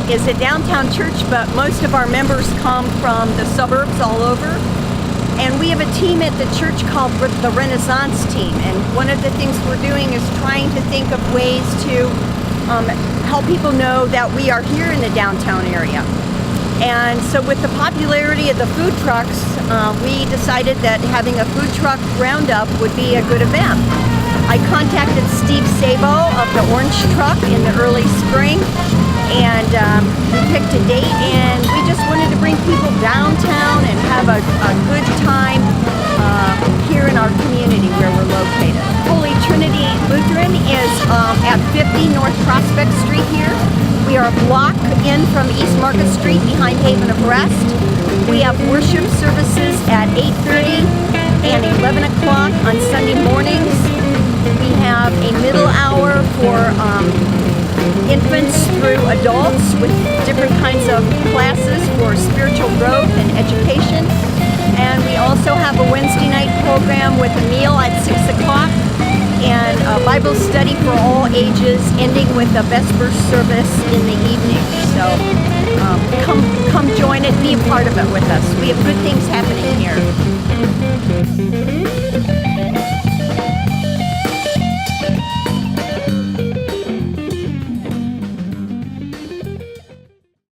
Is a downtown church, but most of our members come from the suburbs all over. And we have a team at the church called the Renaissance Team. And one of the things we're doing is trying to think of ways to help people know that we are here in the downtown area. And so with the popularity of the food trucks, we decided that having a food truck roundup would be a good event. I contacted Steve Sabo of the Orange Truck in the early spring, and we picked a date, and we just wanted to bring people downtown and have a good time here in our community where we're located. Holy Trinity Lutheran is at 50 North Prospect Street here. We are a block in from East Market Street behind Haven of Rest. We have worship services at 8:30 and 11 o'clock on Sunday mornings. We have a middle hour for infants through adults with different kinds of classes for spiritual growth and education. And we also have a Wednesday night program with a meal at 6 o'clock and a Bible study for all ages, ending with a Vesper service in the evening. So come join it, be a part of it with us. We have good things happening here.